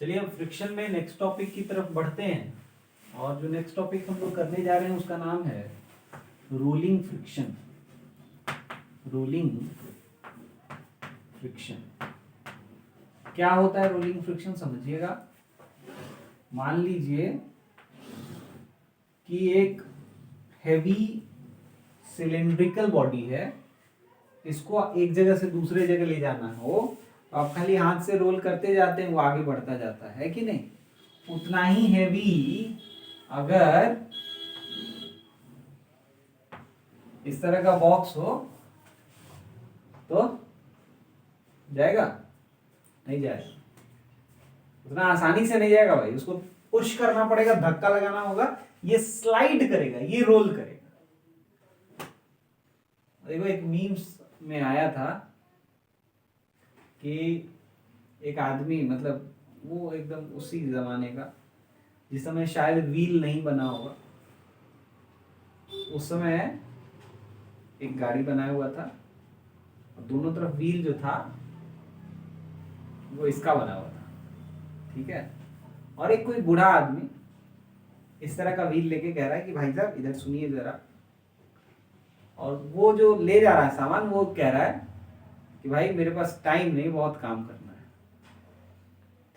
चलिए अब फ्रिक्शन में नेक्स्ट टॉपिक की तरफ बढ़ते हैं। और जो नेक्स्ट टॉपिक हम लोग करने जा रहे हैं उसका नाम है रोलिंग फ्रिक्शन। रोलिंग फ्रिक्शन क्या होता है? रोलिंग फ्रिक्शन समझिएगा। मान लीजिए कि एक हैवी सिलेंड्रिकल बॉडी है, इसको एक जगह से दूसरे जगह ले जाना हो, आप खाली हाथ से रोल करते जाते हैं, वो आगे बढ़ता जाता है कि नहीं? उतना ही हैवी अगर इस तरह का बॉक्स हो तो जाएगा? नहीं जाएगा। उतना आसानी से नहीं जाएगा भाई, उसको पुश करना पड़ेगा, धक्का लगाना होगा, ये स्लाइड करेगा, ये रोल करेगा। देखो एक मीम्स में आया था कि एक आदमी, मतलब वो एकदम उसी जमाने का जिस समय शायद व्हील नहीं बना होगा, उस समय एक गाड़ी बनाया हुआ था और दोनों तरफ व्हील जो था वो इसका बना हुआ था, ठीक है। और एक कोई बूढ़ा आदमी इस तरह का व्हील लेके कह रहा है कि भाई साहब इधर सुनिए जरा, और वो जो ले जा रहा है सामान वो कह रहा है कि भाई मेरे पास टाइम नहीं, बहुत काम करना है,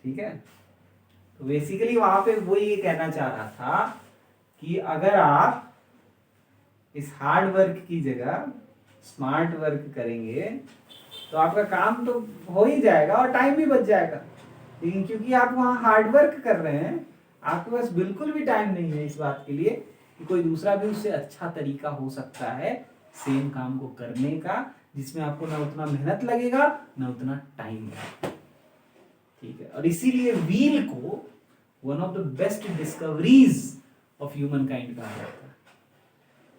ठीक है। तो बेसिकली वहां पे वो ये कहना चाह रहा था कि अगर आप इस हार्ड वर्क की जगह स्मार्ट वर्क करेंगे तो आपका काम तो हो ही जाएगा और टाइम भी बच जाएगा। लेकिन क्योंकि आप वहां हार्ड वर्क कर रहे हैं, आपके पास बिल्कुल भी टाइम नहीं है इस बात के लिए कि कोई दूसरा भी उससे अच्छा तरीका हो सकता है सेम काम को करने का, जिसमें आपको ना उतना मेहनत लगेगा ना उतना टाइम लगेगा, ठीक है। और इसीलिए व्हील को one of the best discoveries of human kind कहा जाता है।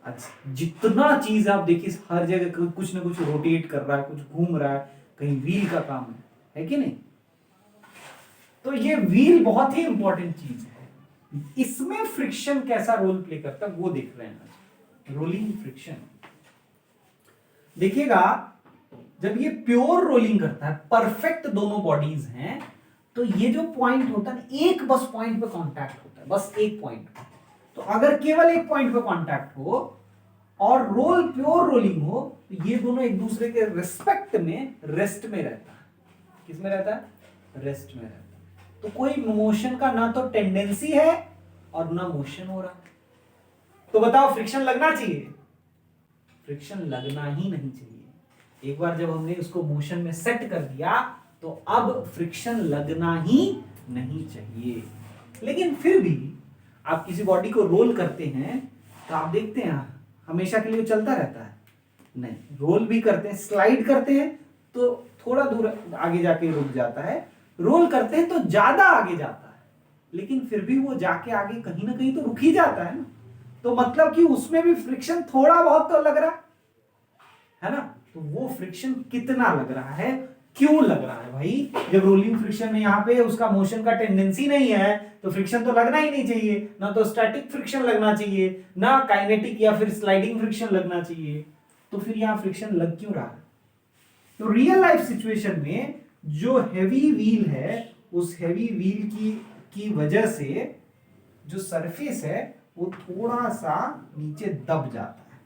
अच्छा, जितना चीज आप देखिए हर जगह कुछ ना कुछ रोटेट कर रहा है, कुछ घूम रहा है, कहीं व्हील का काम है कि नहीं? तो ये व्हील बहुत ही इंपॉर्टेंट चीज है। इसमें फ्रिक्शन कैसा रोल प्ले करता है वो देख रहे हैं आज, रोलिंग फ्रिक्शन। देखिएगा, जब ये प्योर रोलिंग करता है, परफेक्ट दोनों बॉडीज हैं, तो ये जो पॉइंट होता है, एक बस पॉइंट पे कांटेक्ट होता है, बस एक पॉइंट। तो अगर केवल एक पॉइंट पे कांटेक्ट हो और रोल प्योर रोलिंग हो, तो ये दोनों एक दूसरे के रिस्पेक्ट में रेस्ट में रहता है। किस में रहता है? रेस्ट में रहता है। तो कोई मोशन का ना तो टेंडेंसी है और ना मोशन हो रहा है। तो बताओ फ्रिक्शन लगना चाहिए? फ्रिक्शन लगना ही नहीं चाहिए। एक बार जब हमने उसको मोशन में सेट कर दिया तो अब फ्रिक्शन लगना ही नहीं चाहिए। लेकिन फिर भी आप किसी बॉडी को रोल करते हैं तो आप देखते हैं हमेशा के लिए चलता रहता है? नहीं, रोल भी करते हैं, स्लाइड करते हैं तो थोड़ा दूर आगे जाके रुक जाता है, रोल करते हैं तो ज्यादा आगे जाता है, लेकिन फिर भी वो जाके आगे कहीं ना कहीं तो रुक ही जाता है ना। तो मतलब कि उसमें भी फ्रिक्शन थोड़ा बहुत तो लग रहा है ना। तो वो फ्रिक्शन कितना लग रहा है, क्यों लग रहा है भाई? जब रोलिंग फ्रिक्शन में यहाँ पे उसका मोशन का टेंडेंसी नहीं है तो फ्रिक्शन तो लगना ही नहीं चाहिए। ना तो स्टैटिक फ्रिक्शन लगना चाहिए, ना काइनेटिक या फिर स्लाइडिंग फ्रिक्शन लगना चाहिए। तो फिर यहाँ फ्रिक्शन लग क्यों रहा है? तो रियल लाइफ सिचुएशन में जो हैवी व्हील है, उस हैवी व्हील की वजह से जो सरफेस है वो थोड़ा सा नीचे दब जाता है।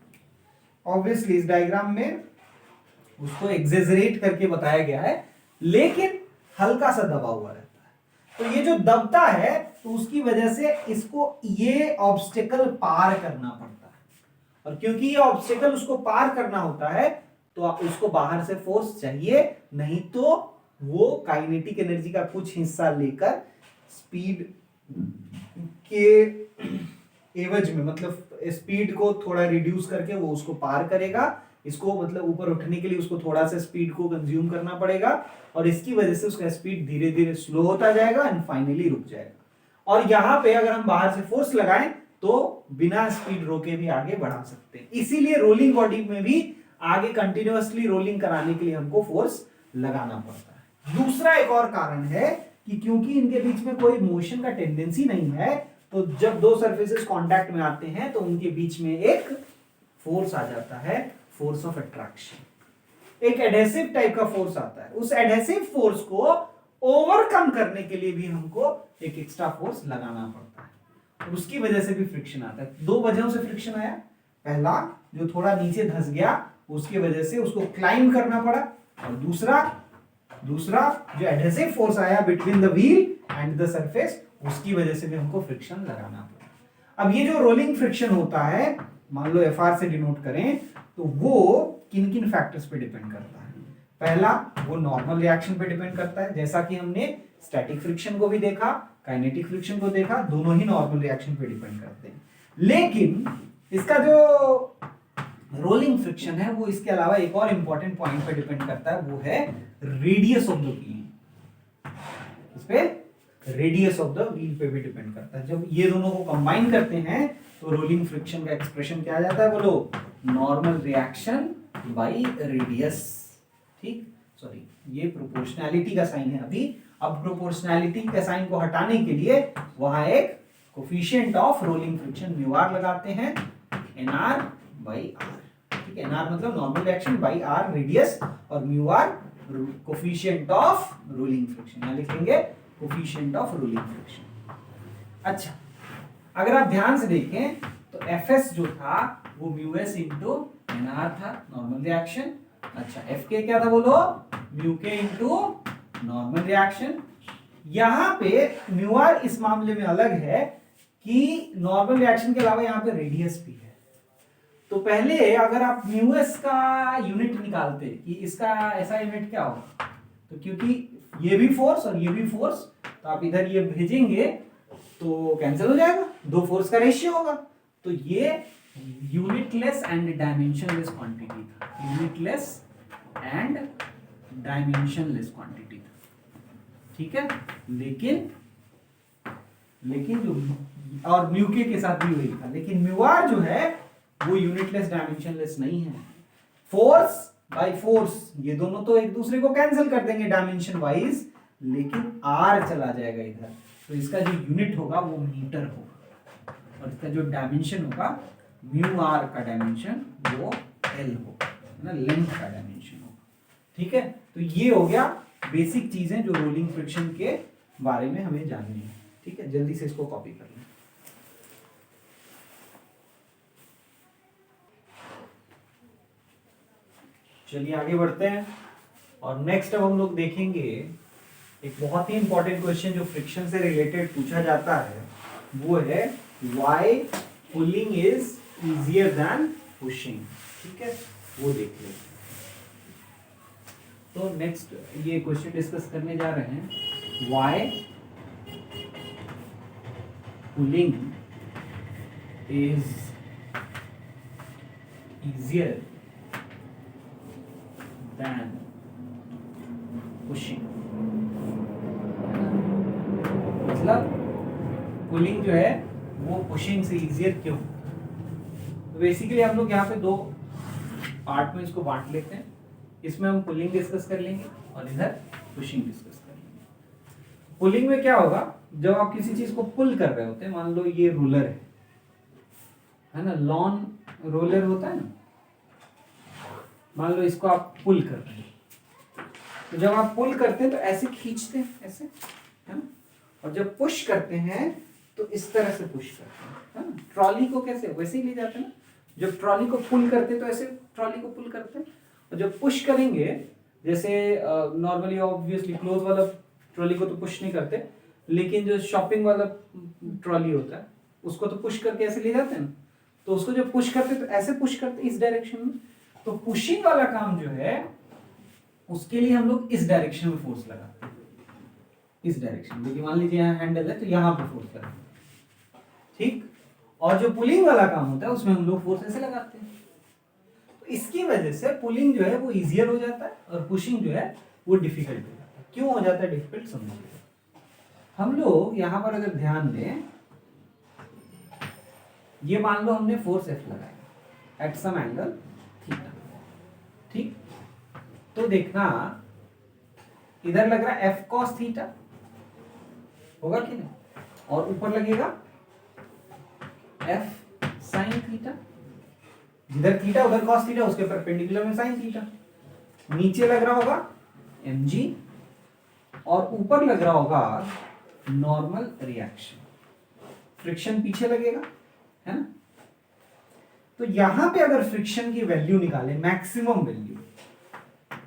ऑब्वियसली इस डायग्राम में उसको एग्जेजरेट करके बताया गया है, लेकिन हल्का सा दबा हुआ रहता है। तो ये जो दबता है तो उसकी वजह से इसको ये ऑब्स्टेकल पार करना पड़ता है, और क्योंकि ये ऑब्स्टेकल उसको पार करना होता है तो उसको बाहर से फोर्स चाहिए, नहीं तो वो काइनेटिक एनर्जी का कुछ हिस्सा लेकर स्पीड के एवज में, मतलब स्पीड को थोड़ा रिड्यूस करके वो उसको पार करेगा। इसको मतलब ऊपर उठने के लिए उसको थोड़ा सा स्पीड को कंज्यूम करना पड़ेगा, और इसकी वजह से उसका स्पीड धीरे धीरे स्लो होता जाएगा एंड फाइनली रुक जाएगा। और यहां पे अगर हम बाहर से फोर्स लगाएं तो बिना स्पीड रोके भी आगे बढ़ा सकते हैं। इसीलिए रोलिंग बॉडी में भी आगे कंटिन्यूअसली रोलिंग कराने के लिए हमको फोर्स लगाना पड़ता है। दूसरा एक और कारण है कि क्योंकि इनके बीच में कोई मोशन का टेंडेंसी नहीं है, तो जब दो सरफेसेस कांटेक्ट में आते हैं तो उनके बीच में एक फोर्स आ जाता है, फोर्स ऑफ अट्रैक्शन। एक एडहेसिव टाइप का फोर्स आता है। उस एडहेसिव फोर्स को ओवरकम करने के लिए भी हमको एक एक्स्ट्रा फोर्स लगाना पड़ता है और उसकी वजह से भी फ्रिक्शन आता है। दो वजहों से फ्रिक्शन आया, पहला जो थोड़ा नीचे धंस गया उसकी वजह से उसको क्लाइंब करना पड़ा, और दूसरा जो एडहेसिव फोर्स आया between the wheel and the surface, उसकी वजह से भी हमको फ्रिक्शन लगाना पड़ा। अब ये जो रोलिंग फ्रिक्शन होता है, मान लो एफआर से डिनोट करें, तो वो किन किन फैक्टर्स पे डिपेंड करता है। पहला, वो नॉर्मल रिएक्शन पे डिपेंड करता है, जैसा कि हमने स्टैटिक फ्रिक्शन को भी देखा, काइनेटिक फ्रिक्शन को देखा, दोनों ही नॉर्मल रिएक्शन पे डिपेंड करते हैं। लेकिन इसका जो रोलिंग फ्रिक्शन है वो इसके अलावा एक और इंपॉर्टेंट पॉइंट पे डिपेंड करता है, वो है रेडियस ऑफ द व्हील। इस पे रेडियस ऑफ द व्हील पे भी डिपेंड करता है। जब ये दोनों को कंबाइन करते हैं तो रोलिंग फ्रिक्शन का एक्सप्रेशन क्या आ जाता है, बोलो, नॉर्मल रिएक्शन बाई रेडियस। ठीक, सॉरी, ये प्रोपोर्शनैलिटी का साइन है अभी। अब प्रोपोर्शनैलिटी के साइन को हटाने के लिए वहां एक coefficient of rolling friction mu R लगाते हैं, एनआर बाई आर। ठीक है, एनआर मतलब normal reaction by R radius, और mu R coefficient of rolling friction. यहां लिखेंगे कोफिशिएंट ऑफ रोलिंग फ्रिक्शन। अच्छा, अगर आप ध्यान से देखें तो एफएस जो था वो म्यू एस इंटू एनआर था, नॉर्मल रिएक्शन। अच्छा, एफ के क्या था, बोलो, म्यू के इंटू नॉर्मल रिएक्शन। यहां पे म्यू आर इस मामले में अलग है कि नॉर्मल रिएक्शन के अलावा यहां पे रेडियस भी है। तो पहले अगर आप म्यू एस का यूनिट निकालते कि इसका ऐसा यूनिट क्या होगा, तो क्योंकि ये भी फोर्स और ये भी फोर्स, तो आप इधर ये भेजेंगे तो कैंसिल हो जाएगा, दो फोर्स का रेशियो होगा। तो ये यूनिटलेस एंड डायमेंशनलेस क्वांटिटी था, यूनिटलेस एंड डायमेंशनलेस क्वांटिटी था। ठीक है, लेकिन जो और म्यू के साथ भी वही था, लेकिन म्यू आर जो है वो यूनिटलेस डायमेंशनलेस नहीं है। फोर्स बाय फोर्स ये दोनों तो एक दूसरे को कैंसिल कर देंगे डायमेंशन वाइज, लेकिन आर चला जाएगा इधर, तो इसका जो यूनिट होगा वो मीटर होगा, और इसका जो डायमेंशन होगा म्यू आर का डायमेंशन वो एल होगा, है ना, लेंथ का डायमेंशन होगा। ठीक है, तो ये हो गया बेसिक चीजें जो रोलिंग फ्रिक्शन के बारे में हमें जाननी है। ठीक है, जल्दी से इसको कॉपी कर लें। चलिए आगे बढ़ते हैं, और नेक्स्ट अब हम लोग देखेंगे एक बहुत ही इंपॉर्टेंट क्वेश्चन जो फ्रिक्शन से रिलेटेड पूछा जाता है, वो है why pulling is easier than pushing. ठीक है, वो देख लें। तो नेक्स्ट ये क्वेश्चन डिस्कस करने जा रहे हैं, why pulling is easier than pushing. मतलब पुलिंग जो है वो पुशिंग से इजियर क्यों। तो बेसिकली हम लोग यहाँ पे दो पार्ट में इसको बांट लेते हैं, इसमें हम पुलिंग डिस्कस कर लेंगे और इधर पुशिंग डिस्कस कर लेंगे। पुलिंग में क्या होगा, जब आप किसी चीज को पुल कर रहे होते हैं, मान लो ये रूलर है ना, लॉन रोलर होता है ना, मान लो इसको आप पुल कर रहे हैं, तो जब आप पुल करते हैं तो ऐसे खींचते हैं, ऐसे, है ना, और जब पुश करते हैं तो इस तरह से पुश करते हैं, है ना। ट्रॉली को कैसे वैसे ही ले जाते हैं ना, जब ट्रॉली को पुल करते हैं तो ऐसे ट्रॉली को पुल करते हैं, और जब पुश करेंगे, जैसे नॉर्मली ऑब्वियसली क्लोज वाला ट्रॉली को तो पुश नहीं करते, लेकिन जो शॉपिंग वाला ट्रॉली होता है उसको तो पुश करके ऐसे ले जाते हैं ना, तो उसको जब पुश करते तो ऐसे पुश करते इस डायरेक्शन में। तो पुशिंग वाला काम जो है उसके लिए हम लोग इस डायरेक्शन में फोर्स लगाते हैं, इस डायरेक्शन में, मान लीजिए यहाँ हैंडल है तो यहाँ पे फोर्स लगाते हैं। ठीक, और जो पुलिंग वाला काम होता है उसमें हम लोग फोर्स ऐसे लगाते हैं। तो इसकी वजह से पुलिंग जो है वो इजियर हो जाता है और पुशिंग जो है वो डिफिकल्ट हो जाता है। क्यों हो जाता है डिफिकल्ट, समझिए। हम लोग यहां पर अगर ध्यान दें, ये मान लो हमने फोर्स एफ लगाया एट सम एंगल थीटा। ठीक, तो देखना इधर लग रहा है एफ कॉस थीटा, होगा कि नहीं, और ऊपर लगेगा एफ साइन थीटा, जिधर थीटा उधर कॉस थीटा, उसके परपेंडिकुलर में साइन थीटा। नीचे लग रहा होगा mg और ऊपर लग रहा होगा नॉर्मल रिएक्शन, फ्रिक्शन पीछे लगेगा, है ना। तो यहां पे अगर फ्रिक्शन की वैल्यू निकाले, मैक्सिमम वैल्यू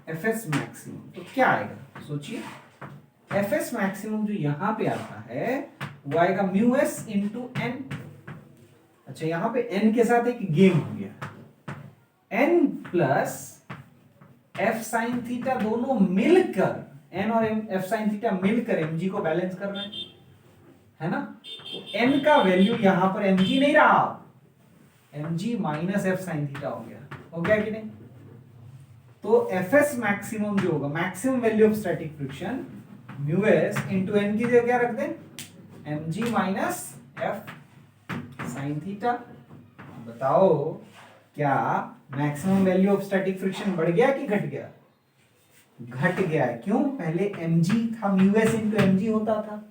एफएस मैक्सिमम, तो क्या आएगा सोचिए। एफएस मैक्सिमम जो यहां पे आता है वो आएगा म्यू एस इंटू एन। अच्छा, यहां पे एन के साथ एक गेम हो गया, N plus F sine theta दोनों मिलकर, एन और एफ साइन थीटा मिलकर एमजी को बैलेंस कर रहे हैं, है ना। तो एन का वैल्यू यहां पर एमजी नहीं रहा, MG minus F sine theta हो गया कि नहीं। तो एफएस मैक्सिमम जो होगा, maximum value of static friction, mu S into N की जगह क्या रख दें, MG minus F sine theta. बताओ क्या maximum value of static friction बढ़ गया कि घट गया? घट गया है। क्यों? पहले mg था, म्यू एस इंटू एमजी होता था,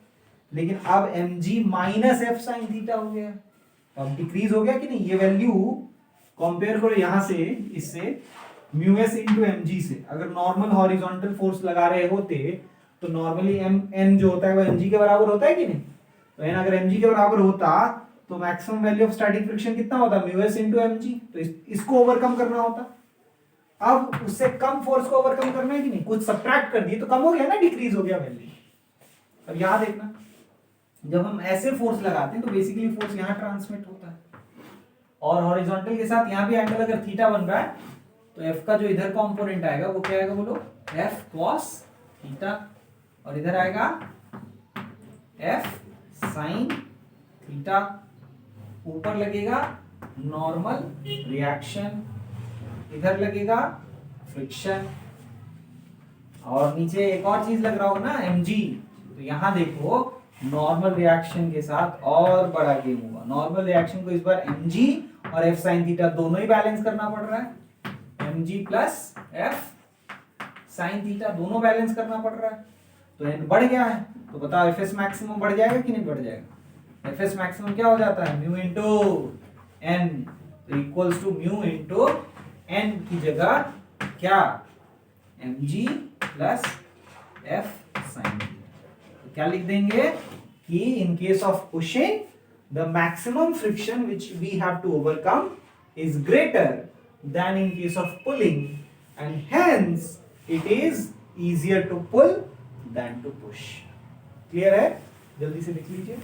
लेकिन अब mg minus F sine theta हो गया, तो अब डिक्रीज हो गया कि नहीं। ये वैल्यू कंपेयर करो यहां से इससे, म्यू एस इंटू एमजी से। अगर नॉर्मल हॉरिजॉन्टल फोर्स लगा रहे होते तो नॉर्मली एन जो होता है वो mg के बराबर होता है कि नहीं। तो एन अगर mg के बराबर होता तो maximum value of static friction कितना होता, म्यू एस इंटू एमजी। तो इसको ओवरकम करना होता। अब उससे कम फोर्स को ओवरकम करना है कि नहीं, कुछ सब्ट्रैक्ट कर दिए तो कम हो गया ना, डिक्रीज हो गया वैल्यू। अब यहां देखना, जब हम ऐसे फोर्स लगाते हैं तो बेसिकली फोर्स यहां ट्रांसमिट होता है, और हॉरिजॉन्टल के साथ यहां भी एंगल अगर थीटा बन रहा है तो एफ का जो इधर कंपोनेंट आएगा वो क्या आएगा बोलो, एफ कॉस थीटा, और इधर आएगा एफ साइन थीटा। ऊपर लगेगा नॉर्मल रिएक्शन, इधर लगेगा फ्रिक्शन, और नीचे एक और चीज लग रहा होगा ना mg। तो यहां देखो नॉर्मल रिएक्शन के साथ और बड़ा गेम हुआ। नॉर्मल रिएक्शन को इस बार mg और f sin थीटा दोनों ही बैलेंस करना पड़ रहा है, mg plus f sin theta दोनों बैलेंस करना पड़ रहा है। तो n बढ़ गया है, तो बताओ fs मैक्सिमम बढ़ जाएगा कि नहीं बढ़ जाएगा। fs मैक्सिमम क्या हो जाता है, म्यू इंटू n, तो equals to mu into n की जगह क्या, mg प्लस f sin। तो क्या लिख देंगे कि in case of pushing the maximum friction which we have to overcome is greater than in case of pulling, and hence it is easier to pull than to push. Clear है? जल्दी से लिख लीजिए।